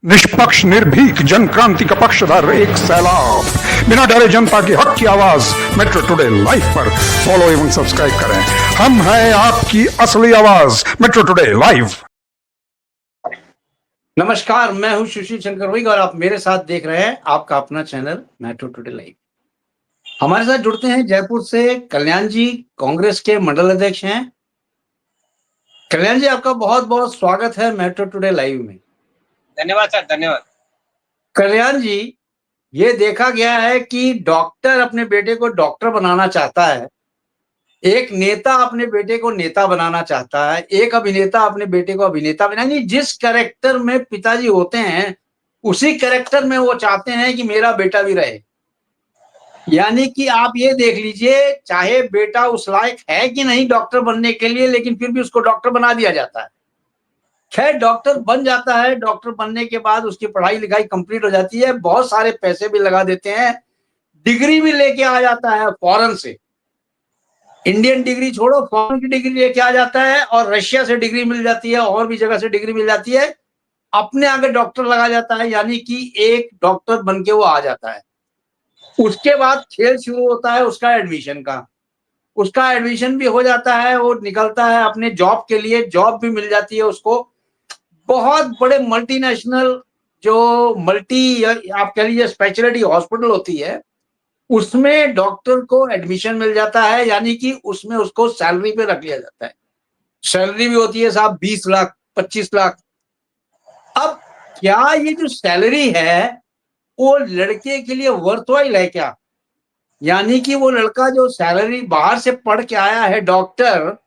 निष्पक्ष निर्भीक जन क्रांति का पक्षधर एक सैलाब, बिना डरे जनता की हक की आवाज मेट्रो टुडे लाइव पर फॉलो एवं सब्सक्राइब करें। हम हैं आपकी असली आवाज, मेट्रो टुडे लाइव। नमस्कार, मैं हूं सुशील शंकर वैग और आप मेरे साथ देख रहे हैं आपका अपना चैनल मेट्रो टुडे लाइव। हमारे साथ जुड़ते हैं जयपुर से कल्याण जी, कांग्रेस के मंडल अध्यक्ष हैं। कल्याण जी, आपका बहुत बहुत स्वागत है मेट्रो टुडे लाइव में। धन्यवाद सर, धन्यवाद। कल्याण जी, ये देखा गया है कि डॉक्टर अपने बेटे को डॉक्टर बनाना चाहता है, एक नेता अपने बेटे को नेता बनाना चाहता है, एक अभिनेता अपने बेटे को अभिनेता बनाना। जिस कैरेक्टर में पिताजी होते हैं उसी कैरेक्टर में वो चाहते हैं कि मेरा बेटा भी रहे। यानी कि आप ये देख लीजिए, चाहे बेटा उस लायक है कि नहीं डॉक्टर बनने के लिए, लेकिन फिर भी उसको डॉक्टर बना दिया जाता है। खैर, डॉक्टर बन जाता है, डॉक्टर बनने के बाद उसकी पढ़ाई लिखाई कंप्लीट हो जाती है, बहुत सारे पैसे भी लगा देते हैं, डिग्री भी लेके आ जाता है फॉरेन से। इंडियन डिग्री छोड़ो, फॉरेन की डिग्री लेके आ जाता है और रशिया से डिग्री मिल जाती है और भी जगह से डिग्री मिल जाती है, अपने आगे डॉक्टर लगा जाता है, यानी कि एक डॉक्टर बन के वो आ जाता है। उसके बाद खेल शुरू होता है उसका एडमिशन का। उसका एडमिशन भी हो जाता है, वो निकलता है अपने जॉब के लिए, जॉब भी मिल जाती है उसको। बहुत बड़े मल्टीनेशनल जो मल्टी आप कह लीजिए स्पेशलिटी हॉस्पिटल होती है, उसमें डॉक्टर को एडमिशन मिल जाता है, यानी कि उसमें उसको सैलरी पे रख लिया जाता है। सैलरी भी होती है साहब 20 लाख 25 लाख। अब क्या ये जो सैलरी है वो लड़के के लिए वर्थवाइल है क्या? यानी कि वो लड़का जो सैलरी बाहर से पढ़ के आया है डॉक्टर,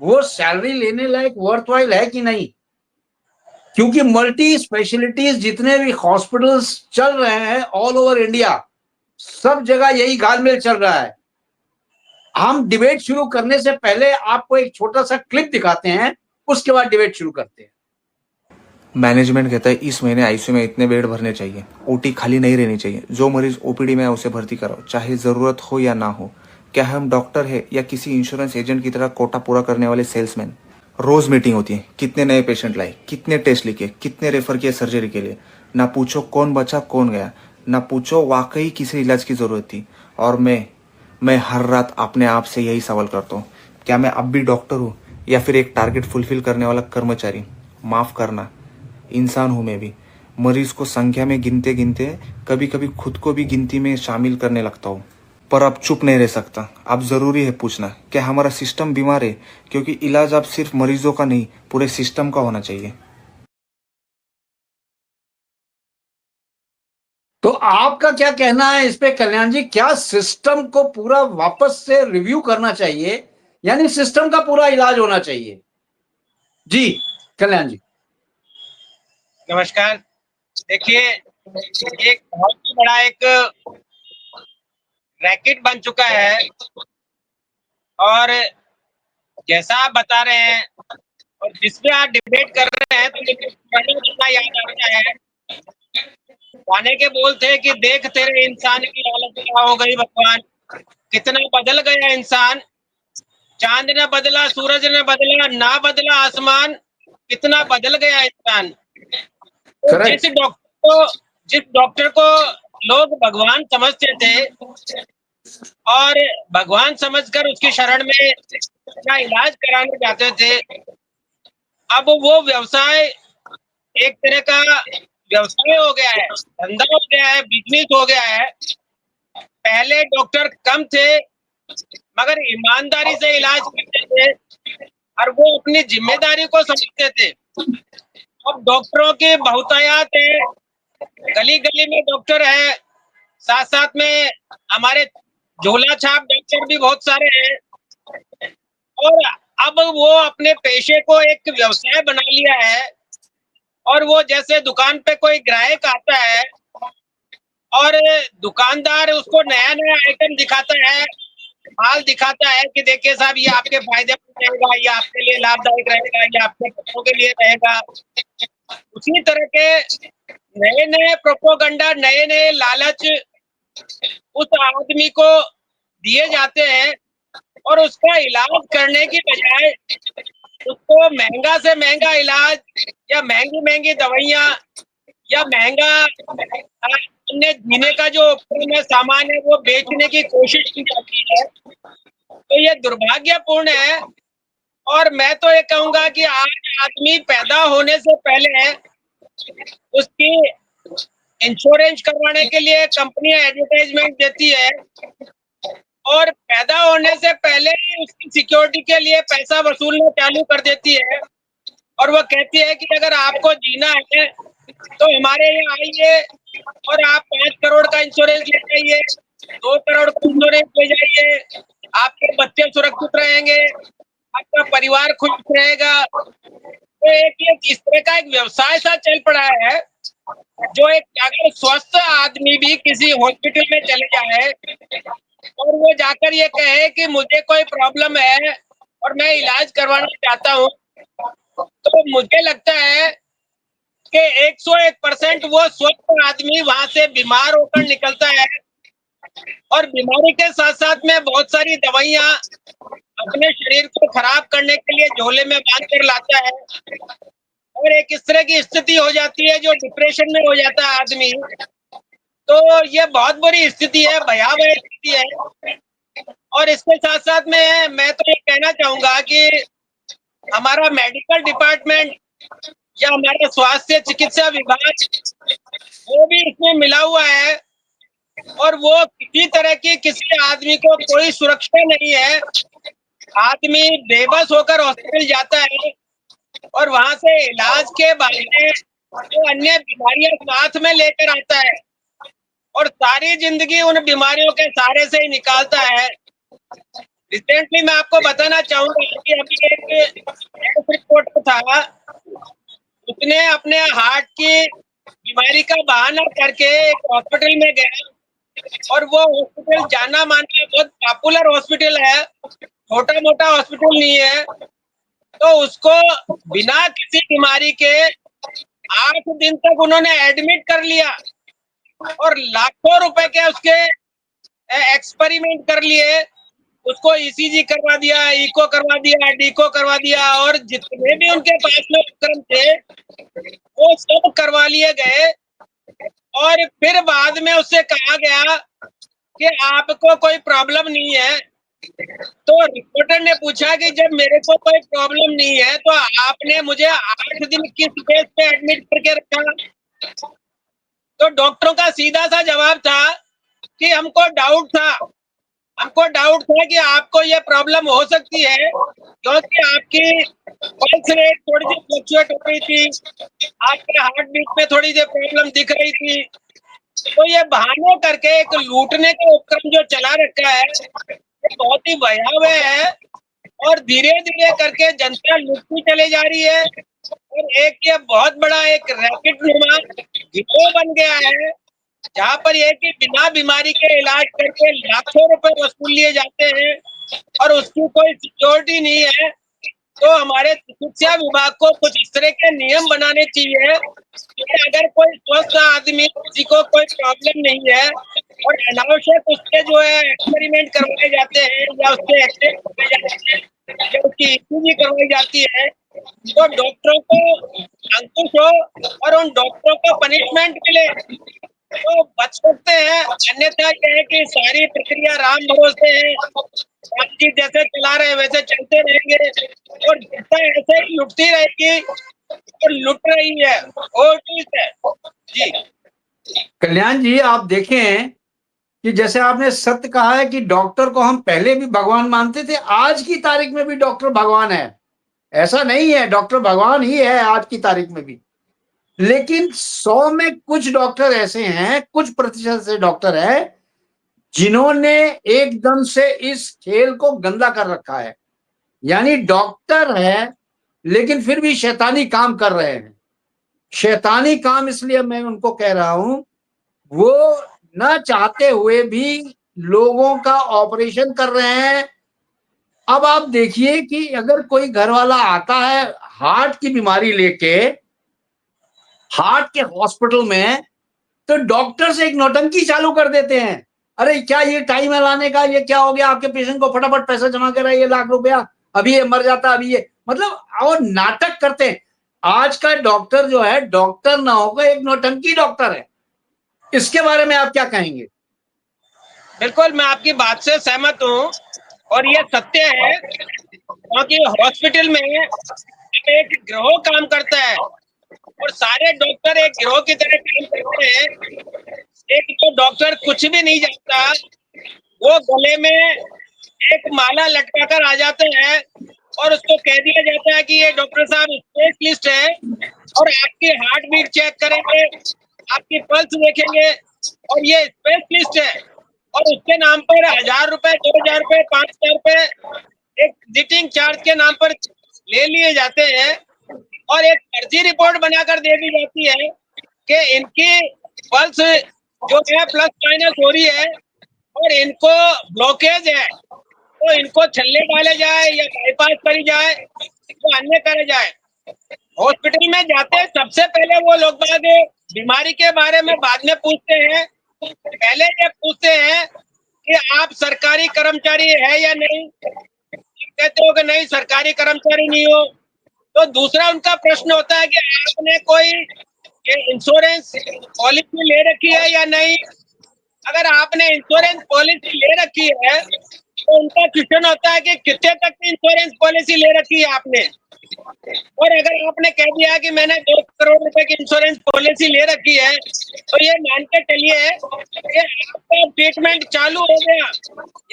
वो सैलरी लेने लायक वर्थवाइल है कि नहीं? क्योंकि मल्टी स्पेशलिटीज जितने भी हॉस्पिटल्स चल रहे हैं ऑल ओवर इंडिया, सब जगह यही घालमेल चल रहा है। हम डिबेट शुरू करने से पहले आपको एक छोटा सा क्लिप दिखाते हैं, उसके बाद डिबेट शुरू करते हैं। मैनेजमेंट कहता है इस महीने आईसीयू में इतने बेड भरने चाहिए, ओटी खाली नहीं रहनी चाहिए, जो मरीज ओपीडी में है उसे भर्ती कराओ, चाहे जरूरत हो या ना हो। क्या हम डॉक्टर है या किसी इंश्योरेंस एजेंट की तरह कोटा पूरा करने वाले सेल्समैन? रोज मीटिंग होती है, कितने नए पेशेंट लाए, कितने टेस्ट लिखे, कितने रेफर किए सर्जरी के लिए। ना पूछो कौन बचा कौन गया, ना पूछो वाकई किसे इलाज की जरूरत थी। और मैं हर रात अपने आप से यही सवाल करता हूँ, क्या मैं अब भी डॉक्टर हूँ या फिर एक टारगेट फुलफिल करने वाला कर्मचारी? माफ करना, इंसान हूं मैं भी। मरीज को संख्या में गिनते गिनते कभी कभी खुद को भी गिनती में शामिल करने लगता हूँ। पर अब चुप नहीं रह सकता। अब जरूरी है पूछना, क्या हमारा सिस्टम बीमार है? क्योंकि इलाज अब सिर्फ मरीजों का नहीं, पूरे सिस्टम का होना चाहिए। तो आपका क्या कहना है इस पे कल्याण जी? क्या सिस्टम को पूरा वापस से रिव्यू करना चाहिए, यानी सिस्टम का पूरा इलाज होना चाहिए? जी कल्याण जी। नमस्कार। देखिए, एक बहुत ही बड़ा एक रैकेट बन चुका है और जैसा आप बता रहे हैं और जिस पे आप डिबेट कर रहे हैं, तो मुझे पुराना गाना याद आता है। गाने के बोल थे कि देख तेरे इंसान की हालत क्या हो गई भगवान, कितना बदल गया इंसान। चांद ने बदला, सूरज ने बदला, ना बदला आसमान, कितना बदल गया इंसान। तो करेक्ट। जिस डॉक्टर को लोग भगवान समझते थे और भगवान समझकर उसकी शरण में अपना इलाज कराने जाते थे, अब वो व्यवसाय एक तरह का व्यवसाय हो गया है, धंधा हो गया है, बिजनेस हो गया है। पहले डॉक्टर कम थे मगर ईमानदारी से इलाज करते थे और वो अपनी जिम्मेदारी को समझते थे। अब डॉक्टरों की बहुतायत है, गली गली में डॉक्टर है, साथ साथ में हमारे झोला छाप डॉक्टर भी बहुत सारे हैं और अब वो अपने पेशे को एक व्यवसाय बना लिया है। और वो जैसे दुकान पे कोई ग्राहक आता है और दुकानदार उसको नया नया आइटम दिखाता है, माल दिखाता है कि देखिए साहब ये आपके फायदे में रहेगा, ये आपके लिए लाभदायक रहेगा, ये आपके बच्चों के लिए रहेगा। उसी तरह के नए नए प्रोपोगंडा, नए नए लालच उस आदमी को दिए जाते हैं और उसका इलाज करने की बजाय उसको महंगा से महंगा इलाज या महंगी महंगी दवाइयां या महंगा अन्य जीने का जो उपकरण है, सामान है, वो बेचने की कोशिश की जाती है। तो ये दुर्भाग्यपूर्ण है। और मैं तो ये कहूंगा कि आज आदमी पैदा होने से पहले उसकी इंश्योरेंस करवाने के लिए कंपनियां एडवर्टाइजमेंट देती है, और पैदा होने से पहले ही उसकी सिक्योरिटी के लिए पैसा वसूलना चालू कर देती है। और वो कहती है कि अगर आपको जीना है तो हमारे यहाँ आइए और आप 5 करोड़ का इंश्योरेंस ले जाइए, 2 करोड़ का इंश्योरेंस ले जाइए, आपके बच्चे सुरक्षित रहेंगे, आपका परिवार खुश रहेगा। तो एक इस तरह का एक व्यवसाय सा चल पड़ा है, जो एक अगर स्वस्थ आदमी भी किसी हॉस्पिटल में चले जाए और वो जाकर ये कहे कि मुझे कोई प्रॉब्लम है और मैं इलाज करवाना चाहता हूँ, तो मुझे लगता है कि 101% वो स्वस्थ आदमी वहां से बीमार होकर निकलता है, और बीमारी के साथ साथ में बहुत सारी दवाइयां अपने शरीर को खराब करने के लिए झोले में बांध कर लाता है, और एक इस तरह की स्थिति हो जाती है जो डिप्रेशन में हो जाता है आदमी। तो ये बहुत बुरी स्थिति है, भयावह स्थिति है। और इसके साथ साथ में मैं तो ये कहना चाहूंगा कि हमारा मेडिकल डिपार्टमेंट या हमारा स्वास्थ्य चिकित्सा विभाग वो भी इसमें मिला हुआ है, और वो किसी तरह की किसी आदमी को कोई सुरक्षा नहीं है। आदमी बेबस होकर हॉस्पिटल जाता है और वहां से इलाज के बहाने जो अन्य बीमारियां साथ में लेकर आता है, और सारी जिंदगी उन बीमारियों के सहारे से ही निकालता है। रिसेंटली मैं आपको बताना चाहूंगा कि अभी एक हेल्थ रिपोर्टर था, उसने अपने हार्ट की बीमारी का बहाना करके एक हॉस्पिटल में गया, और वो हॉस्पिटल जाना माना बहुत पॉपुलर हॉस्पिटल है, छोटा मोटा हॉस्पिटल नहीं है। तो उसको बिना किसी बीमारी के 8 दिन तक उन्होंने एडमिट कर लिया, और लाखों रुपए के उसके एक्सपेरिमेंट कर लिए। उसको ईसीजी करवा दिया, इको करवा दिया, डीको करवा दिया, और जितने भी उनके पास में उपकरण थे वो सब करवा लिए गए। और फिर बाद में उससे कहा गया कि आपको कोई प्रॉब्लम नहीं है। तो रिपोर्टर ने पूछा कि जब मेरे को कोई प्रॉब्लम नहीं है तो आपने मुझे 8 दिन किस बेस पे एडमिट करके रखा? तो डॉक्टरों का सीधा सा जवाब था कि हमको डाउट था कि आपको ये प्रॉब्लम हो सकती है, क्योंकि आपकी पल्स रेट थोड़ी सी फ्लक्चुएट हो रही थी, आपके हार्ट बीट में थोड़ी सी प्रॉब्लम दिख रही थी। तो ये बहाने करके एक लूटने का उपक्रम जो चला रखा है, ये बहुत ही भयावह है, और धीरे धीरे करके जनता लुटती चली जा रही है, और एक ये बहुत बड़ा एक रैकेट नुमा गिरोह बन गया है, जहाँ पर ये कि बिना बीमारी के इलाज करके लाखों रुपए वसूल लिए जाते हैं, और उसकी कोई सिक्योरिटी नहीं है। तो हमारे चिकित्सा विभाग को कुछ इस तरह के नियम बनाने चाहिए कि अगर कोई स्वस्थ आदमी, किसी को कोई प्रॉब्लम नहीं है और अनावश्यक उसके जो है एक्सपेरिमेंट करवाए जाते हैं, या उसके एक्सरे करवाए जाते हैं, या उसकी ईसीजी करवाई जाती है, तो डॉक्टरों को अंकुश हो और उन डॉक्टरों को पनिशमेंट मिले तो बच सकते हैं। अन्यथा यह है कि सारी प्रक्रिया राम भरोसे है, राम जी जैसे चला रहे वैसे चलते रहेंगे, और जनता ऐसे ही लुटती रहेगी और लुट रही है। और ठीक है जी। कल्याण जी, आप देखें कि जैसे आपने सत्य कहा है कि डॉक्टर को हम पहले भी भगवान मानते थे, आज की तारीख में भी डॉक्टर भगवान है, ऐसा नहीं है, डॉक्टर भगवान ही है आज की तारीख में भी। लेकिन 100 में कुछ डॉक्टर ऐसे हैं, कुछ प्रतिशत से डॉक्टर है जिन्होंने एकदम से इस खेल को गंदा कर रखा है। यानी डॉक्टर है लेकिन फिर भी शैतानी काम कर रहे हैं। शैतानी काम इसलिए मैं उनको कह रहा हूं, वो न चाहते हुए भी लोगों का ऑपरेशन कर रहे हैं। अब आप देखिए कि अगर कोई घर वाला आता है हार्ट की बीमारी लेके हार्ट के हॉस्पिटल में, तो डॉक्टर से एक नौटंकी चालू कर देते हैं। अरे क्या ये टाइम है लाने का, ये क्या हो गया, आपके पेशेंट को फटाफट पैसा जमा करा, ये लाख रुपया, अभी ये मर जाता, अभी ये, मतलब और नाटक करते हैं। आज का डॉक्टर जो है डॉक्टर ना होकर एक नौटंकी डॉक्टर है। इसके बारे में आप क्या कहेंगे? बिल्कुल, मैं आपकी बात से सहमत हूँ और ये सत्य है, क्योंकि हॉस्पिटल में एक गिरोह काम करता है और सारे डॉक्टर एक गिरोह की तरह काम करते हैं। एक तो डॉक्टर कुछ भी नहीं जानता, वो गले में एक माला लटका कर आ जाते हैं और उसको कह दिया जाता है कि ये डॉक्टर साहब स्पेशलिस्ट है और आपकी हार्ट बीट चेक करेंगे, आपकी पल्स देखेंगे और ये स्पेशलिस्ट है। और उसके नाम पर 1,000 रुपए, 2,000 रुपए, 5,000 रुपए एक विजिटिंग चार्ज के नाम पर ले लिए जाते हैं और एक फर्जी रिपोर्ट बनाकर दे दी जाती है कि इनकी पल्स जो है प्लस माइनस हो रही है और इनको ब्लॉकेज है, तो इनको छल्ले डाले जाए या बाईपास करी जाए या अन्य करे जाए। हॉस्पिटल में जाते हैं सबसे पहले वो लोग बाग बीमारी के बारे में बाद में पूछते हैं, पहले ये पूछते हैं कि आप सरकारी कर्मचारी है या नहीं। कहते हो कि नहीं सरकारी कर्मचारी नहीं हो, तो दूसरा उनका प्रश्न होता है कि आपने कोई इंश्योरेंस पॉलिसी ले रखी है या नहीं। अगर आपने इंश्योरेंस पॉलिसी ले रखी है तो उनका क्वेश्चन होता है कि कितने तक की इंश्योरेंस पॉलिसी ले रखी है आपने। और अगर आपने कह दिया कि मैंने 2 करोड़ रुपए की इंश्योरेंस पॉलिसी ले रखी है, तो ये मान के चलिए कि आपका ट्रीटमेंट चालू हो गया,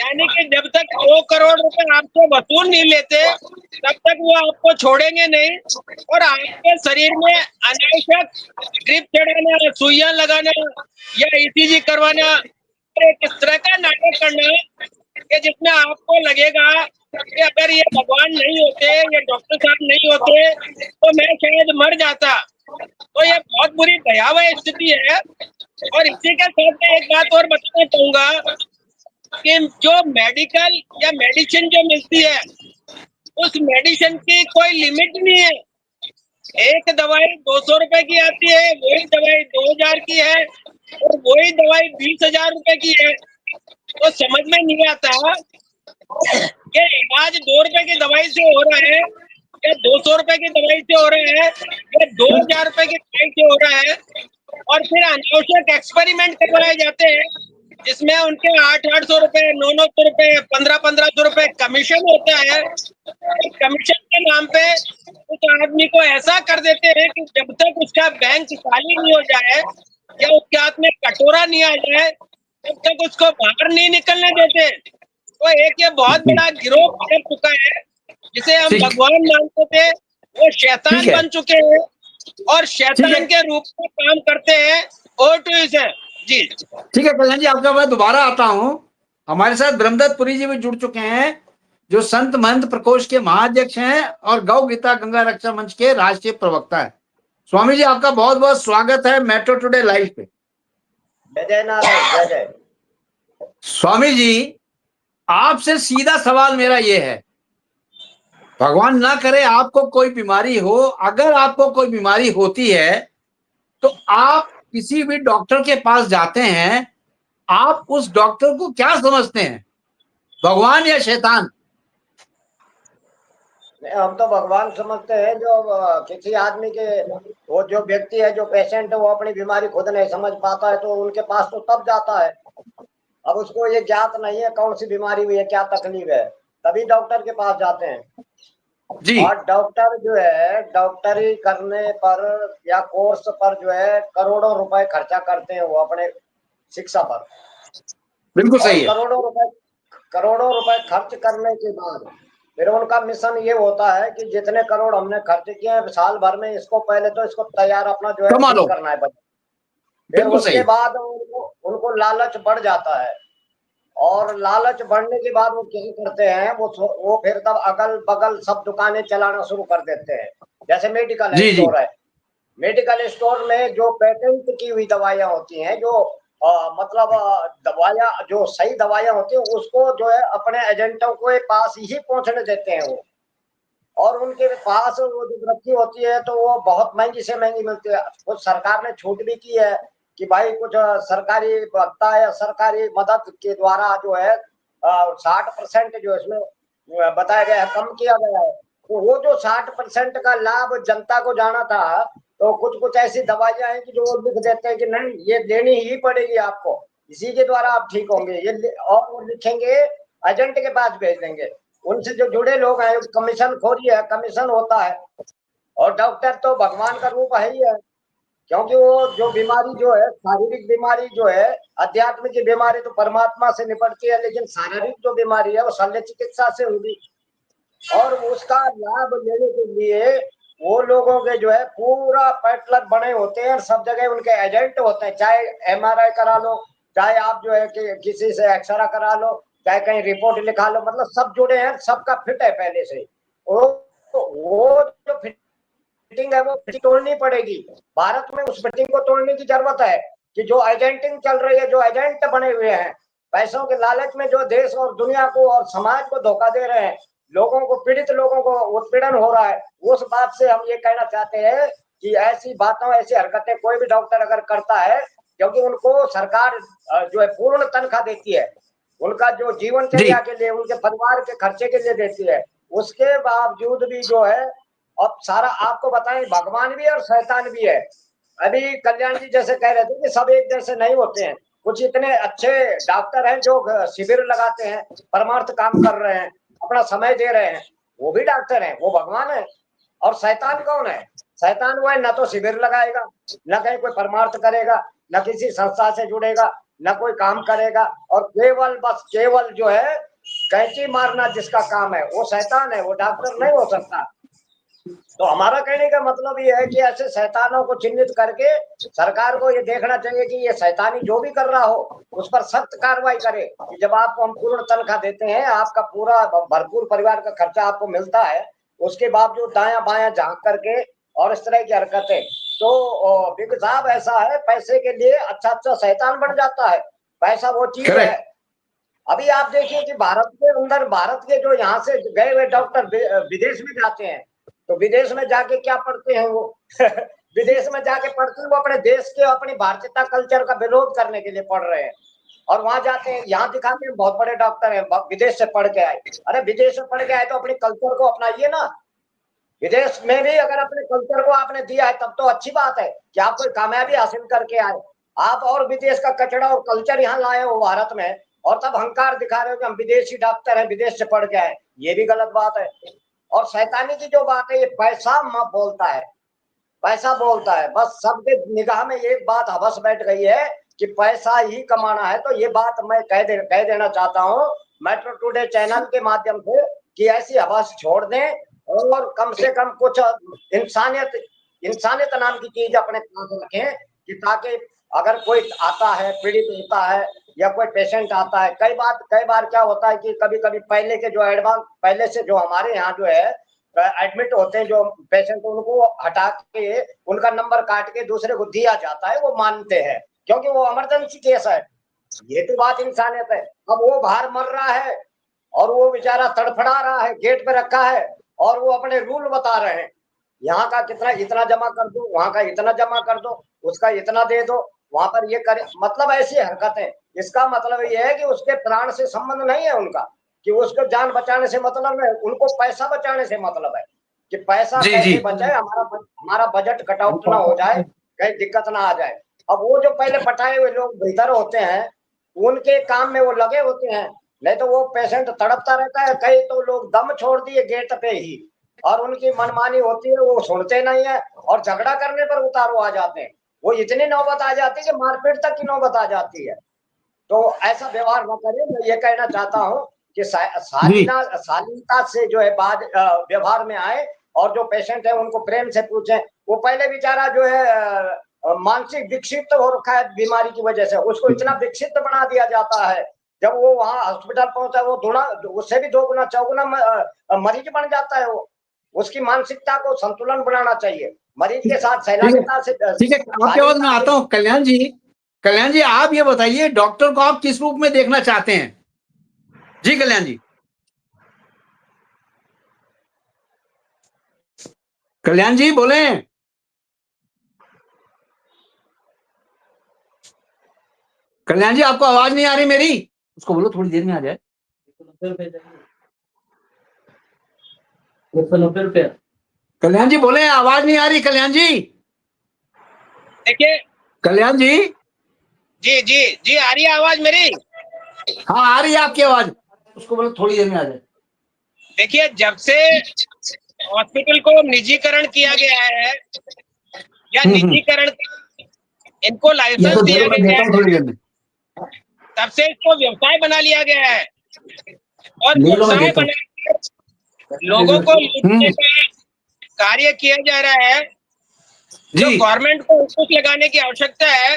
यानी कि जब तक 2 करोड़ रुपए आपसे वसूल नहीं लेते तब तक वो आपको छोड़ेंगे नहीं और आपके शरीर में अनावश्यक ड्रिप चढ़ाना, सुइयां लगाना या ईसीजी करवाना, एक इस तरह का नाटक करना कि जिसमें आपको लगेगा कि अगर ये भगवान नहीं होते, ये डॉक्टर साहब नहीं होते तो मैं शायद मर जाता। तो ये बहुत बुरी भयावह स्थिति है। और इसी के साथ मैं एक बात और बताना चाहूंगा कि जो मेडिकल या मेडिसिन जो मिलती है उस मेडिसिन की कोई लिमिट नहीं है। एक दवाई 200 रुपए की आती है, वही दवाई 2,000 की है और वही दवाई 20,000 रुपए की है। तो समझ में नहीं आता कि इलाज 2 रुपए की दवाई से हो रहा है या 200 रुपए की दवाई से हो रहा है या 2,000 रुपए की दवाई से हो रहा है। और फिर अनावश्यक एक्सपेरिमेंट करवाए जाते हैं जिसमें उनके 800 रुपए, 900 रुपए, 1500 रुपए कमीशन होता है। कमीशन के नाम पे उस आदमी को ऐसा कर देते हैं कि जब तक उसका बैंक खाली नहीं हो जाए या उसके हाथ में कटोरा नहीं आ जाए तब तक उसको बाहर नहीं निकलने देते। तो एक ये बहुत बड़ा गिरोह बन चुका है, जिसे हम ठीक भगवान मानते थे वो शैतान ठीक है। बन चुके हैं और ठीक शैतान है। के रूप में काम करते हैं। Over to you sir. जी ठीक है कल्याण जी, आपका मैं दोबारा आता हूं। हमारे साथ ब्रह्मदत्त पुरी जी भी जुड़ चुके हैं, जो संत महंत प्रकोष्ठ के महाअध्यक्ष हैं और गौ गीता गंगा रक्षा मंच के राष्ट्रीय प्रवक्ता है। स्वामी जी, आपका बहुत बहुत स्वागत है मेट्रो टुडे लाइव पे। जय जय नारायण, जय जय। स्वामी जी, आपसे सीधा सवाल मेरा ये है, भगवान ना करे आपको कोई बीमारी हो, अगर आपको कोई बीमारी होती है तो आप किसी भी डॉक्टर के पास जाते हैं, आप उस डॉक्टर को क्या समझते हैं, भगवान या शैतान? हम तो भगवान समझते हैं। जो किसी आदमी के, वो जो व्यक्ति है, जो पेशेंट है, वो अपनी बीमारी खुद नहीं समझ पाता है तो उनके पास तो तब जाता है। अब उसको ये ज्ञात नहीं है कौन सी बीमारी हुई है, क्या तकलीफ है, तभी डॉक्टर के पास जाते हैं। जी और डॉक्टर जो है डॉक्टरी करने पर या कोर्स पर जो है करोड़ों रुपए खर्चा करते हैं वो अपने शिक्षा पर। बिल्कुल और सही है। करोड़ों रुपए खर्च करने के बाद फिर उनका मिशन ये होता है कि जितने करोड़ हमने खर्च किए हैं साल भर में, इसको पहले तो इसको तैयार अपना जो है कमा ठीक लो। करना है बजट। फिर बिल्कुल सही उसके है। बाद उनको लालच बढ़ जाता है और लालच बढ़ने के बाद वो क्या करते हैं, वो फिर तब अगल बगल सब दुकानें चलाना शुरू कर देते हैं। जैसे मेडिकल जी जी स्टोर है, मेडिकल स्टोर में जो पेटेंट की हुई दवाइयां होती हैं, जो मतलब दवाइयां जो सही दवाइयां होती हैं, उसको जो है अपने एजेंटों के पास ही पहुंचने देते हैं वो। और उनके पास वो जो रखी होती है तो वो बहुत महंगी से महंगी मिलती है। कुछ सरकार ने छूट भी की है कि भाई कुछ सरकारी भत्ता या सरकारी मदद के द्वारा जो है 60% जो इसमें बताया गया है, कम किया गया है। तो वो जो 60% का लाभ जनता को जाना था, तो कुछ कुछ ऐसी दवाइयां हैं कि जो वो लिख देते हैं कि नहीं ये लेनी ही पड़ेगी आपको, इसी के द्वारा आप ठीक होंगे, और वो लिखेंगे एजेंट के पास भेज देंगे। उनसे जो जुड़े लोग हैं कमीशन खोरी है, कमीशन होता है। और डॉक्टर तो भगवान का रूप है ही है, क्योंकि वो जो बीमारी जो है शारीरिक बीमारी जो है, अध्यात्म की बीमारी तो परमात्मा से निपटती है, लेकिन शारीरिक जो बीमारी है वो शल्य चिकित्सा से होगी। और उसका लाभ लेने के लिए वो लोगों के जो है पूरा पैटलर बने होते हैं, सब जगह उनके एजेंट होते हैं, चाहे एमआरआई करा लो, चाहे आप जो है कि किसी से एक्सरा करा लो, चाहे कहीं रिपोर्ट लिखा लो, मतलब सब जुड़े हैं, सबका फिट है पहले से। वो जो फिटिंग है वो फिटिंग तोड़नी पड़ेगी। भारत में उस फिटिंग को तोड़ने की जरूरत है कि जो एजेंटिंग चल रही है, जो एजेंट बने हुए हैं पैसों के लालच में, जो देश और दुनिया को और समाज को धोखा दे रहे हैं, लोगों को, पीड़ित लोगों को उत्पीड़न हो रहा है, उस बात से हम ये कहना चाहते हैं कि ऐसी बातों, ऐसी हरकतें कोई भी डॉक्टर अगर करता है, क्योंकि उनको सरकार जो है पूर्ण तनख्वाह देती है, उनका जो जीवनचर्या के लिए, उनके परिवार के खर्चे के लिए देती है, उसके बावजूद भी जो है, अब सारा आपको बताएं, भगवान भी और शैतान भी है। अभी कल्याण जी जैसे कह रहे थे कि सब एक जैसे नहीं होते हैं, कुछ इतने अच्छे डॉक्टर हैं जो शिविर लगाते हैं, परमार्थ काम कर रहे हैं, अपना समय दे रहे हैं, वो भी डॉक्टर हैं, वो भगवान है। और शैतान कौन है? शैतान वो है, ना तो शिविर लगाएगा, ना कहीं कोई परमार्थ करेगा, ना किसी संस्था से जुड़ेगा, ना कोई काम करेगा, और केवल बस केवल जो है कैंची मारना जिसका काम है वो शैतान है, वो डॉक्टर नहीं हो सकता। तो हमारा कहने का मतलब ये है कि ऐसे शैतानों को चिन्हित करके सरकार को ये देखना चाहिए कि ये शैतानी जो भी कर रहा हो उस पर सख्त कार्रवाई करे, कि जब आपको हम पूर्ण तनख्वाह देते हैं, आपका पूरा भरपूर परिवार का खर्चा आपको मिलता है, उसके बावजूद दायां बायां झांक करके और इस तरह की हरकतें, तो बिग साहब ऐसा है, पैसे के लिए अच्छा अच्छा शैतान बन जाता है। पैसा वो चीज है। अभी आप देखिए कि भारत के अंदर, भारत के जो यहाँ से गए हुए डॉक्टर विदेश में जाते हैं, तो विदेश में जाके क्या पढ़ते हैं वो विदेश में जाके पढ़ते हैं वो अपने देश के, अपनी भारतीयता कल्चर का विरोध करने के लिए पढ़ रहे हैं, और वहां जाते हैं, यहाँ दिखाते हैं बहुत बड़े डॉक्टर हैं, विदेश से पढ़ के आए। अरे विदेश से पढ़ के आए तो अपने कल्चर को अपनाइए ना। विदेश में भी अगर अपने कल्चर को आपने दिया है तब तो अच्छी बात है कि आप कोई कामयाबी हासिल करके आए। आप और विदेश का कचड़ा और कल्चर यहाँ लाए हो भारत में, और तब अहंकार दिखा रहे हो कि हम विदेशी डॉक्टर हैं, विदेश से पढ़ के आए, ये भी गलत बात है। और शैतानी की जो बात है, ये पैसा बोलता है, पैसा बोलता है, बस सबके निगाह में एक बात हवस बैठ गई है कि पैसा ही कमाना है। तो ये बात मैं कह देना चाहता हूँ मेट्रो टुडे चैनल के माध्यम से कि ऐसी हवस छोड़ दें, और कम से कम कुछ इंसानियत नाम की चीज अपने पास रखें, कि ताकि अगर कोई आता है, पीड़ित होता है, या कोई पेशेंट आता है, कई बार क्या होता है कि कभी कभी पहले के जो एडवांस, पहले से जो हमारे यहाँ जो है एडमिट होते हैं जो पेशेंट, उनको हटा के उनका नंबर काट के दूसरे को दिया जाता है, वो मानते हैं क्योंकि वो इमरजेंसी केस है। ये तो बात इंसानियत है। अब वो बाहर मर रहा है और वो बेचारा तड़फड़ा रहा है, गेट पे रखा है, और वो अपने रूल बता रहे हैं, यहाँ का कितना इतना जमा कर दो, वहां का इतना जमा कर दो, उसका इतना दे दो, वहां पर ये करे, मतलब ऐसी हरकतें। इसका मतलब ये है कि उसके प्राण से संबंध नहीं है उनका, कि उसको जान बचाने से मतलब है, उनको पैसा बचाने से मतलब है कि पैसा कैसे बचाए, हमारा बजट कटआउट ना हो जाए, कहीं दिक्कत ना आ जाए। अब वो जो पहले पटाए हुए लोग भीतर होते हैं, उनके काम में वो लगे होते हैं, नहीं तो वो पेशेंट तड़पता रहता है। कई तो लोग दम छोड़ दिए गेट पे ही, और उनकी मनमानी होती है, वो सुनते नहीं है, और झगड़ा करने पर उतारू आ जाते हैं। वो इतनी नौबत आ जाती है कि मारपीट तक की नौबत आ जाती है। तो ऐसा व्यवहार न करें। मैं ये कहना चाहता हूँ कि शालीनता से जो है बात व्यवहार में आए, और जो पेशेंट है उनको प्रेम से पूछें। वो पहले बेचारा जो है मानसिक विक्षिप्त हो रखा है बीमारी की वजह से, उसको इतना विक्षिप्त बना दिया जाता है, जब वो वहां हॉस्पिटल पहुंचा वो थोड़ा उससे भी 2 गुना 4 गुना मरीज बन जाता है। वो उसकी मानसिकता को संतुलन बनाना चाहिए, मरीज के साथ सैलानिता से। ठीक है, आपके बाद मैं आता हूँ कल्याण जी। कल्याण जी, आप ये बताइए, डॉक्टर को आप किस रूप में देखना चाहते हैं? जी कल्याण जी। कल्याण जी बोले। कल्याण जी, आपको आवाज नहीं आ रही मेरी? उसको बोलो थोड़ी देर में आ जाए। कल्याण जी बोले, आवाज नहीं आ रही कल्याण जी। देखिए, कल्याण जी, जी जी जी, आ रही है आवाज मेरी? हाँ आ रही है आपकी आवाज। उसको बोलो थोड़ी देर में आ जाए। देखिए, जब से हॉस्पिटल को निजीकरण किया गया है या निजीकरण इनको ये लाइसेंस तो दे दिया दो, मैं गया देता है, हूँ थोड़ी देर में। तब से इसको व्यवसाय बना लिया गया है और ले लो, मैं व्यवसाय देता हूँ। बनाकर लोगों को लूटने का कार्य किया जा रहा है। जो जी गवर्नमेंट को अंकुश लगाने की आवश्यकता है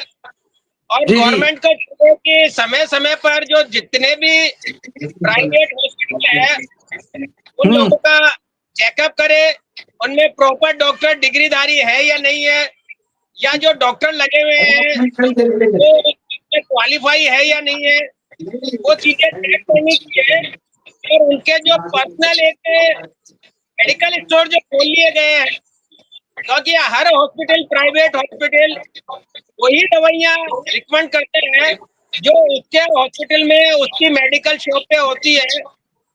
और जी जी गवर्नमेंट को चाहिए कि समय समय पर जो जितने भी प्राइवेट हॉस्पिटल है उन लोगों का चेकअप करे, उनमें प्रॉपर डॉक्टर डिग्रीधारी है या नहीं है, या जो डॉक्टर लगे हुए हैं वो क्वालिफाई है या नहीं है, वो चीजें चेक करनी चाहिए। और उनके जो पर्सनल एक मेडिकल स्टोर जो खोल लिए गए हैं, क्योंकि हर हॉस्पिटल, प्राइवेट हॉस्पिटल वही दवाइयाँ रिकमेंड करते हैं जो उसके हॉस्पिटल में उसकी मेडिकल शॉप पे होती है,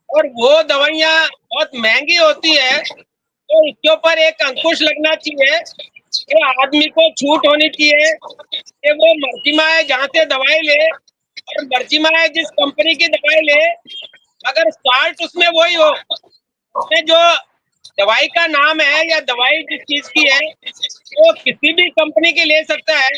और वो दवाइयाँ बहुत महंगी होती है। तो इसके ऊपर एक अंकुश लगना चाहिए कि आदमी को छूट होनी चाहिए कि वो मर्जी में आए जहाँ से दवाई ले और मर्जी में आए जिस कंपनी की दवाई ले, अगर स्टार्ट उसमें वही हो, उसमें जो दवाई का नाम है या दवाई जिस चीज की है वो किसी भी कंपनी की ले सकता है।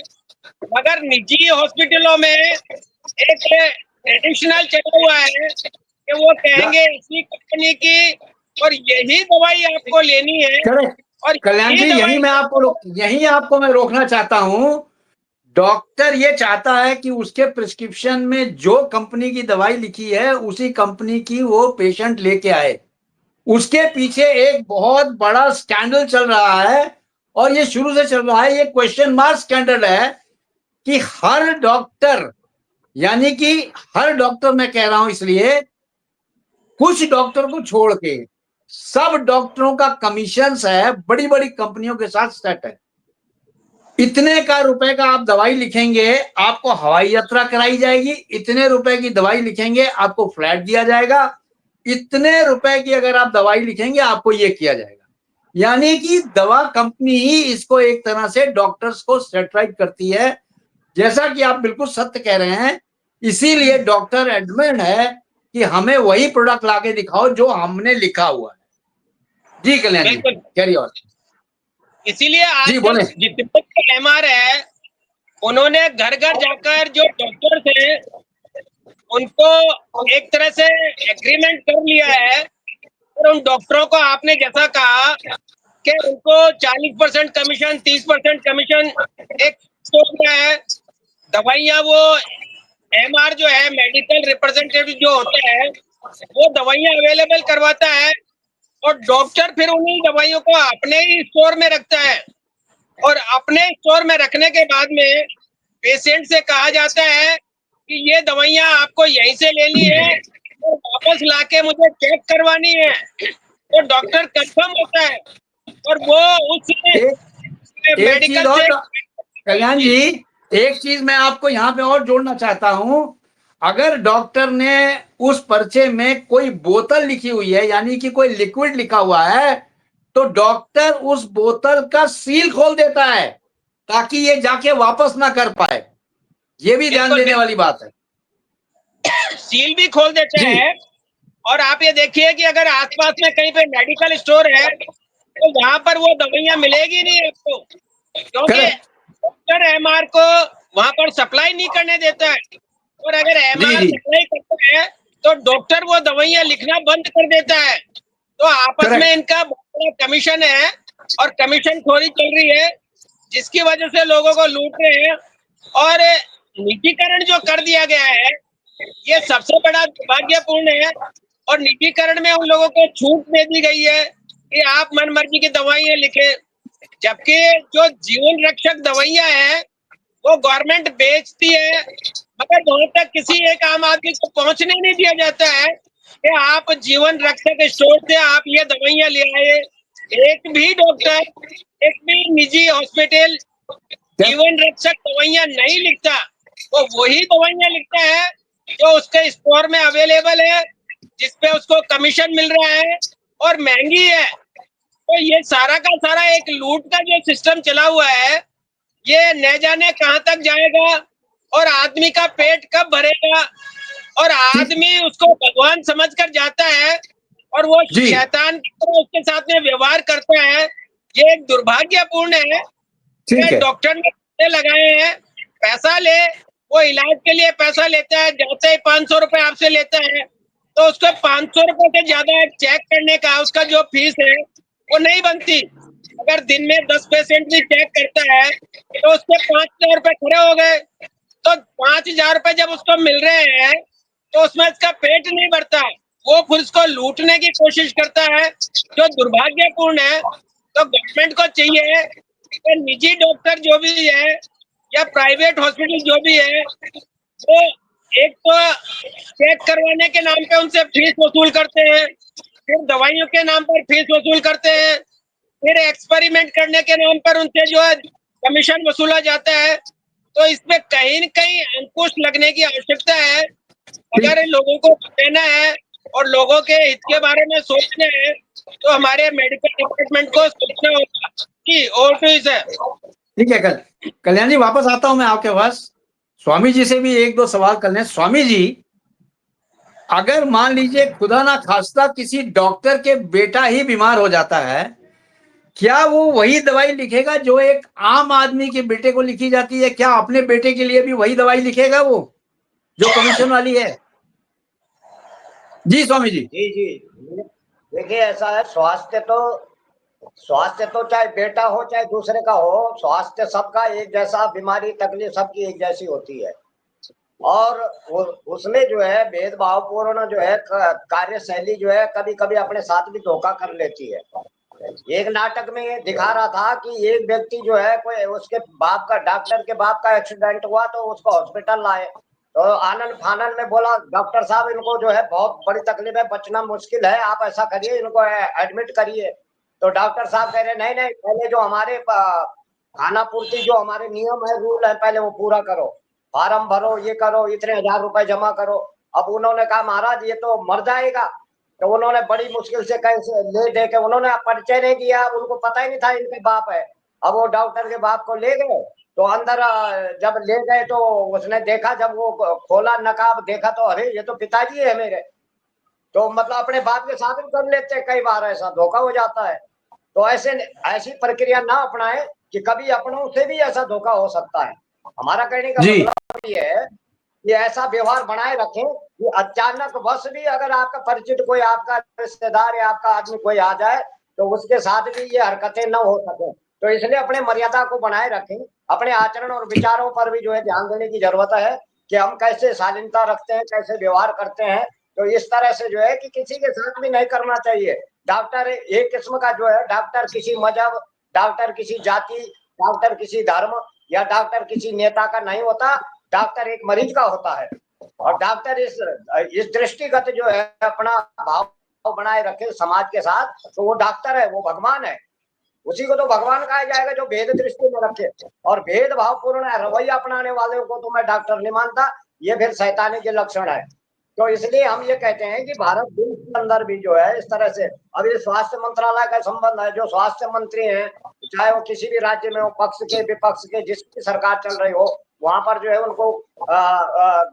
मगर निजी हॉस्पिटलों में एक ट्रेडिशनल चला हुआ है कि वो कहेंगे इसी कंपनी की और यही दवाई आपको लेनी है चले और कल्याण यही जी, दवाई। यही आपको मैं रोकना चाहता हूँ। डॉक्टर ये चाहता है कि उसके प्रिस्क्रिप्शन में जो कंपनी की दवाई लिखी है उसी कंपनी की वो पेशेंट लेके आए। उसके पीछे एक बहुत बड़ा स्कैंडल चल रहा है और ये शुरू से चल रहा है। ये क्वेश्चन मार्क स्कैंडल है कि हर डॉक्टर, यानी कि हर डॉक्टर मैं कह रहा हूं इसलिए, कुछ डॉक्टर को छोड़ के सब डॉक्टरों का कमीशन है बड़ी बड़ी कंपनियों के साथ सेट है। इतने का रुपए का आप दवाई लिखेंगे, आपको हवाई यात्रा कराई जाएगी। इतने रुपए की दवाई लिखेंगे, आपको फ्लैट दिया जाएगा। इतने रुपए की अगर आप दवाई लिखेंगे, आपको ये किया जाएगा। यानी कि दवा कंपनी ही इसको एक तरह से डॉक्टर्स को सेटिस्फाइड करती है। जैसा कि आप बिल्कुल सत्य कह रहे हैं, इसीलिए डॉक्टर एडमेंड है कि हमें वही प्रोडक्ट लाके दिखाओ जो हमने लिखा हुआ है। जी कल्याण जी, बिल्कुल, कैरी ऑन। इसीलिए आज जी तक बोले। जितने एमआर है उन्होंने घर घर जाकर जो डॉक्टर्स हैं उनको एक तरह से एग्रीमेंट कर लिया है। और उन डॉक्टरों को आपने जैसा कहा कि उनको 40% कमीशन, 30% कमीशन एक होता है। दवाइयाँ वो एमआर जो है, मेडिकल रिप्रेजेंटेटिव जो होता है, वो दवाइयाँ अवेलेबल करवाता है और डॉक्टर फिर उन्हीं दवाइयों को अपने ही स्टोर में रखता है। और अपने स्टोर में रखने के बाद में पेशेंट से कहा जाता है कि ये दवाइयाँ आपको यहीं से लेनी है और वापस लाके मुझे चेक करवानी है। तो डॉक्टर कंफर्म होता है और वो उस एक चीज मेडिकल और से। कल्याण जी, एक चीज मैं आपको यहाँ पे और जोड़ना चाहता हूं। अगर डॉक्टर ने उस पर्चे में कोई बोतल लिखी हुई है, यानी कि कोई लिक्विड लिखा हुआ है, तो डॉक्टर उस बोतल का सील खोल देता है ताकि ये जाके वापस ना कर पाए। ये भी ध्यान बिल्कुल देने वाली बात है। सील भी खोल देता जी है। और आप ये देखिए कि अगर आसपास में कहीं पे मेडिकल स्टोर है तो वहां पर वो दवाइयाँ मिलेगी नहीं आपको, क्योंकि करेक्ट। डॉक्टर एमआर को वहां पर सप्लाई नहीं करने देता है। और अगर जी एमआर जी सप्लाई करता है तो डॉक्टर वो दवाइयाँ लिखना बंद कर देता है। तो आपस में करेक्ट। इनका बहुत बड़ा कमीशन है और कमीशन खोरी चल रही है, जिसकी वजह से लोगों को लूट रहे हैं। और निजीकरण जो कर दिया गया है ये सबसे बड़ा दुर्भाग्यपूर्ण है। और निजीकरण में उन लोगों को छूट दे दी गई है कि आप मनमर्जी की दवाइयाँ लिखे, जबकि जो जीवन रक्षक दवाइयाँ हैं वो गवर्नमेंट बेचती है, मगर वहां तक किसी एक आम आदमी को पहुंचने नहीं दिया जाता है कि आप जीवन रक्षक स्टोर से आप ये दवाइयाँ ले आए। एक भी डॉक्टर, एक भी निजी हॉस्पिटल जीवन रक्षक दवाइयाँ नहीं लिखता। वो वही दवाइयाँ लिखता है जो उसके स्टोर में अवेलेबल है, जिसपे उसको कमीशन मिल रहा है। और महंगी है। तो ये सारा का सारा एक लूट का जो सिस्टम चला हुआ है, ये न जाने कहां तक जाएगा और आदमी का पेट कब भरेगा। और आदमी उसको भगवान समझकर जाता है और वो जी शैतान की तरह उसके साथ में व्यवहार करता है। ये एक दुर्भाग्यपूर्ण है। ठीक है। डॉक्टर ने पैसे लगाए हैं, पैसा ले, वो इलाज के लिए पैसा लेता है, जाते ही 500 रुपए आपसे लेता है, तो उसको 500 रुपए से ज्यादा चेक करने का उसका जो फीस है वो नहीं बनती। अगर दिन में 10 पेशेंट भी चेक करता है तो उसके 5,000 रुपए खड़े हो गए। तो 5,000 रुपए जब उसको मिल रहे हैं तो उसमें इसका पेट नहीं भरता, वो फिर उसको लूटने की कोशिश करता है, जो दुर्भाग्यपूर्ण है। तो गवर्नमेंट को चाहिए कि निजी डॉक्टर जो भी है या प्राइवेट हॉस्पिटल जो भी है, वो एक तो चेक करवाने के नाम पे उनसे फीस वसूल करते हैं, फिर दवाइयों के नाम पर फीस वसूल करते हैं, फिर एक्सपेरिमेंट करने के नाम पर उनसे जो है कमीशन वसूला जाता है। तो इसमें कहीं न कहीं अंकुश लगने की आवश्यकता है। अगर लोगों को बचाना है और लोगों के हित के बारे में सोचना है तो हमारे मेडिकल डिपार्टमेंट को सोचना होगा कि और तो इसे ठीक है। कल्याण जी वापस आता हूं मैं आपके पास। स्वामी जी से भी एक दो सवाल कर लें। स्वामी जी, अगर मान लीजिए खुदा ना खास्ता किसी डॉक्टर के बेटा ही बीमार हो जाता है, क्या वो वही दवाई लिखेगा जो एक आम आदमी के बेटे को लिखी जाती है? क्या अपने बेटे के लिए भी वही दवाई लिखेगा वो जो कमीशन वाली है? जी स्वामी जी। जी जी, देखिए ऐसा है, स्वास्थ्य तो चाहे बेटा हो चाहे दूसरे का हो, स्वास्थ्य सबका एक जैसा, बीमारी तकलीफ सबकी एक जैसी होती है। और उसमें जो है भेदभावपूर्ण जो है कार्यशैली जो है कभी कभी अपने साथ भी धोखा कर लेती है। एक नाटक में दिखा रहा था कि एक व्यक्ति जो है, कोई उसके बाप का, डॉक्टर के बाप का एक्सीडेंट हुआ तो उसको हॉस्पिटल लाए, तो आनंद फानन में बोला डॉक्टर साहब इनको जो है बहुत बड़ी तकलीफ है, बचना मुश्किल है, आप ऐसा करिए इनको एडमिट करिए। तो डॉक्टर साहब कह रहे नहीं नहीं, पहले जो हमारे खाना पूर्ति जो हमारे नियम है, रूल है, पहले वो पूरा करो, फार्म भरो, ये करो, इतने 1,000 रुपए जमा करो। अब उन्होंने कहा महाराज ये तो मर जाएगा। तो उन्होंने बड़ी मुश्किल से कैसे ले दे के, उन्होंने परिचय नहीं दिया, उनको पता ही नहीं था इनके बाप है। अब वो डॉक्टर के बाप को ले गए, तो अंदर जब ले गए तो उसने देखा, जब वो खोला नकाब देखा तो अरे ये तो पिताजी है मेरे। तो मतलब अपने बाप के साथ भी कर लेते हैं, कई बार ऐसा धोखा हो जाता है। तो ऐसी प्रक्रिया ना अपनाए कि कभी अपनों से भी ऐसा धोखा हो सकता है। हमारा कहने का जी मतलब ये है कि ऐसा व्यवहार बनाए रखें कि अचानक बस भी अगर आपका परिचित कोई, आपका रिश्तेदार या आपका आदमी कोई आ जाए तो उसके साथ भी ये हरकतें न हो सके। तो इसलिए अपने मर्यादा को बनाए रखें, अपने आचरण और विचारों पर भी जो है ध्यान देने की जरूरत है कि हम कैसे शालीनता रखते हैं, कैसे व्यवहार करते हैं। तो इस तरह से जो है कि किसी के साथ भी नहीं करना चाहिए। डॉक्टर एक किस्म का जो है, डॉक्टर किसी मजहब, डॉक्टर किसी जाति, डॉक्टर किसी धर्म या डॉक्टर किसी नेता का नहीं होता, डॉक्टर एक मरीज का होता है। और डॉक्टर इस दृष्टिगत जो है अपना भाव बनाए रखे समाज के साथ, तो वो डॉक्टर है, वो भगवान है। उसी को तो भगवान कहा जाएगा जो भेद दृष्टि में रखे। और भेदभावपूर्ण रवैया अपनाने वाले को तो मैं डॉक्टर नहीं मानता, ये फिर शैतानी के लक्षण है। तो इसलिए हम ये कहते हैं कि भारत देश के अंदर भी जो है इस तरह से, अब ये स्वास्थ्य मंत्रालय का संबंध है, जो स्वास्थ्य मंत्री हैं, चाहे वो किसी भी राज्य में हो, पक्ष के विपक्ष के, जिसकी सरकार चल रही हो, वहां पर जो है उनको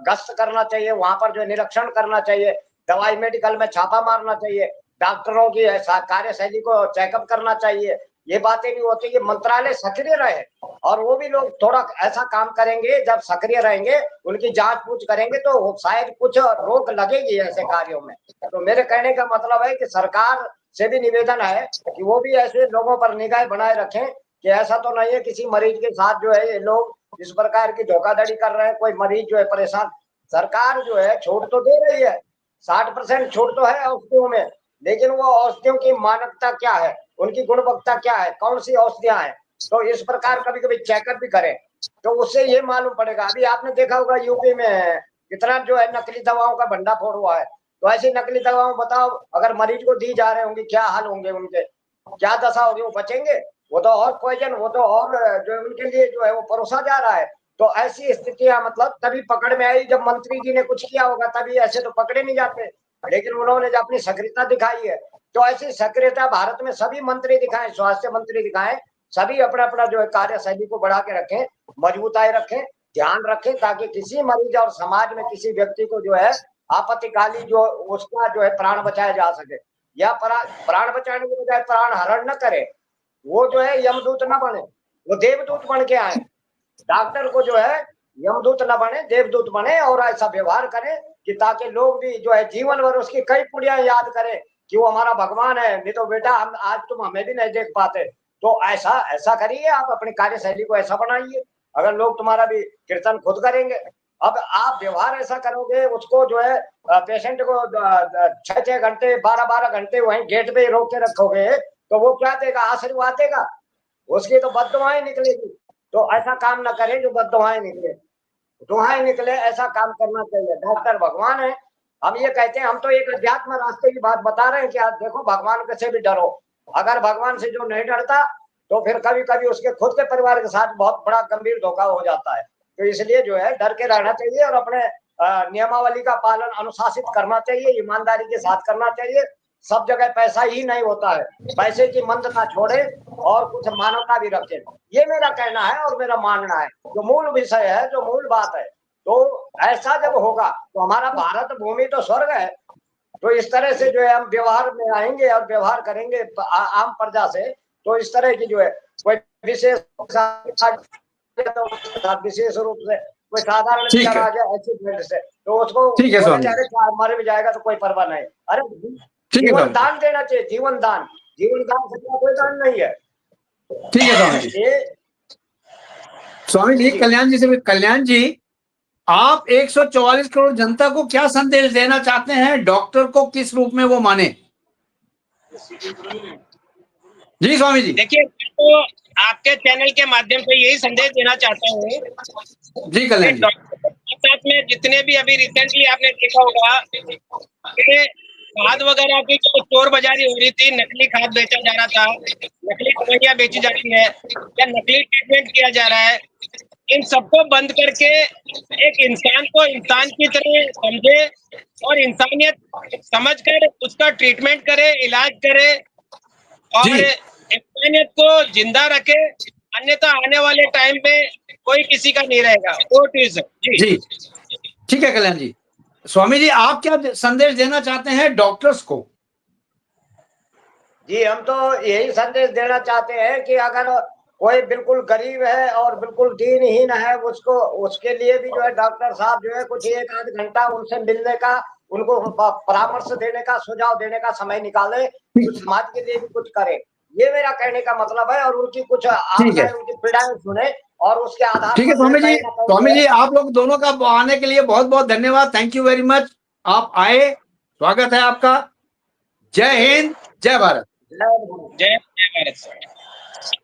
गश्त करना चाहिए, वहां पर जो है निरीक्षण करना चाहिए, दवाई मेडिकल में छापा मारना चाहिए, डॉक्टरों की कार्यशैली को चेकअप करना चाहिए। ये बातें भी होती है, मंत्रालय सक्रिय रहे और वो भी लोग थोड़ा ऐसा काम करेंगे, जब सक्रिय रहेंगे, उनकी जांच पूछ करेंगे तो शायद कुछ रोक लगेगी ऐसे कार्यों में। तो मेरे कहने का मतलब है कि सरकार से भी निवेदन है कि वो भी ऐसे लोगों पर निगाह बनाए रखें कि ऐसा तो नहीं है किसी मरीज के साथ जो है ये लोग इस प्रकार की धोखाधड़ी कर रहे हैं, कोई मरीज जो है परेशान। सरकार जो है छूट तो दे रही है, 60% छूट तो है औषधियों में, लेकिन वो औषधियों की मानकता क्या है, उनकी गुणवत्ता क्या है, कौन सी औषधियां हैं, तो इस प्रकार कभी कभी चेकअप भी करें तो उससे ये मालूम पड़ेगा। अभी आपने देखा होगा यूपी में कितना जो है नकली दवाओं का भंडाफोड़ हुआ है। तो ऐसी नकली दवाओं बताओ अगर मरीज को दी जा रहे होंगे, क्या हाल होंगे उनके, क्या दशा होगी, वो बचेंगे? वो तो और पॉइजन, वो तो और जो है उनके लिए जो है वो परोसा जा रहा है। तो ऐसी स्थितियां मतलब तभी पकड़ में आई जब मंत्री जी ने कुछ किया होगा, तभी ऐसे तो पकड़े नहीं जाते। लेकिन उन्होंने जो अपनी सक्रियता दिखाई है, तो ऐसी सक्रियता भारत में सभी मंत्री दिखाएं, स्वास्थ्य मंत्री दिखाएं, सभी अपना अपना जो है कार्यशैली को बढ़ा के रखें, मजबूताई रखें, ध्यान रखें, ताकि किसी मरीज और समाज में किसी व्यक्ति को जो है आपत्तिकाली जो उसका जो है प्राण बचाया जा सके, या प्राण बचाने के बजाय प्राण हरण न करे, वो जो है यमदूत न बने, वो देवदूत बन के आए। डॉक्टर को जो है यमदूत न बने, देवदूत बने, और ऐसा व्यवहार करें कि ताकि लोग भी जो है जीवन भर उसकी कई पुड़ियां याद करें कि वो हमारा भगवान है। नहीं तो बेटा हम आज तुम हमें भी नहीं देख पाते। तो ऐसा ऐसा करिए, आप अपनी कार्यशैली को ऐसा बनाइए, अगर लोग तुम्हारा भी कीर्तन खुद करेंगे। अब आप व्यवहार ऐसा करोगे, उसको जो है पेशेंट को 6-6 घंटे 12-12 घंटे वहीं गेट पे ही रोक के रखोगे, तो वो क्या देगा? आशीर्वाद देगा? उसकी तो बददुआएं निकलेगी। तो ऐसा काम ना करें जो बददुआएं निकले, दुआएं निकले, ऐसा काम करना चाहिए। डॉक्टर भगवान है, हम ये कहते हैं, हम तो एक अध्यात्म रास्ते की बात बता रहे हैं कि आप देखो भगवान से भी डरो। अगर भगवान से जो नहीं डरता तो फिर कभी कभी उसके खुद के परिवार के साथ बहुत बड़ा गंभीर धोखा हो जाता है। तो इसलिए जो है डर के रहना चाहिए और अपने नियमावली का पालन अनुशासित करना चाहिए, ईमानदारी के साथ करना चाहिए। सब जगह पैसा ही नहीं होता है, पैसे की मंदता छोड़े और कुछ मानवता भी रखें, ये मेरा कहना है और मेरा मानना है, जो मूल विषय है, जो मूल बात है। तो ऐसा जब होगा तो हमारा भारत भूमि तो स्वर्ग है। तो इस तरह से जो है हम व्यवहार में आएंगे और व्यवहार करेंगे आम प्रजा से, तो इस तरह की जो है कोई विशेष विशेष रूप से कोई साधारण ठीक विचार है। आ गया एक्सीडेंट से, तो उसको ठीक है स्वामी। मर भी जाएगा तो कोई परवाह नहीं। अरे ठीक है जीवन स्वामी। दान देना चाहिए, जीवन दान, जीवन दान से कोई दान नहीं है। ठीक है स्वामी जी। ये स्वामी जी, जी। कल्याण जी से भी, कल्याण जी आप 144 करोड़ जनता को क्या संदेश देना चाहते हैं? डॉक्टर को किस रूप में वो माने? जी स्वामी जी। देखिए, मैं तो आपके चैनल के माध्यम से यही संदेश देना चाहता हूँ जी कि कल्याण जी। डॉक्टर के साथ में जितने भी अभी रिसेंटली आपने देखा होगा कि खाद वगैरह की जो चोर बाजारी हो रही थी, नकली खाद बेचा जा रहा था, नकली दवाइयां बेची जा रही है, या नकली ट्रीटमेंट किया जा रहा है, इन सबको बंद करके एक इंसान को इंसान की तरह समझे और इंसानियत समझकर उसका ट्रीटमेंट करे, इलाज करे और जी। इंसानियत को जिंदा रखे। अन्यथा आने वाले टाइम में कोई किसी का नहीं रहेगा। जी जी ठीक है कल्याण जी। स्वामी जी, आप क्या संदेश देना चाहते हैं डॉक्टर्स को? जी, हम तो यही संदेश देना चाहते हैं कि अगर कोई बिल्कुल गरीब है और बिल्कुल दीनहीन है, उसको उसके लिए भी जो है डॉक्टर साहब जो है कुछ 1-8 घंटा उनसे मिलने का, उनको परामर्श देने का, सुझाव देने का समय निकाले, कुछ समाज के लिए भी कुछ करे। ये मेरा कहने का मतलब है। और उनकी कुछ ठीक है। आशाएं, उनकी पीड़ाएं सुने और उसके आधार ठीक है पर जो है स्वामी जी। कहीं ना कहीं स्वामी जो है जी, आप लोग दोनों का आने के लिए बहुत बहुत धन्यवाद। Thank you very much. आप आए, स्वागत है आपका। जय हिंद, जय भारत। जय भारत। जय भारत।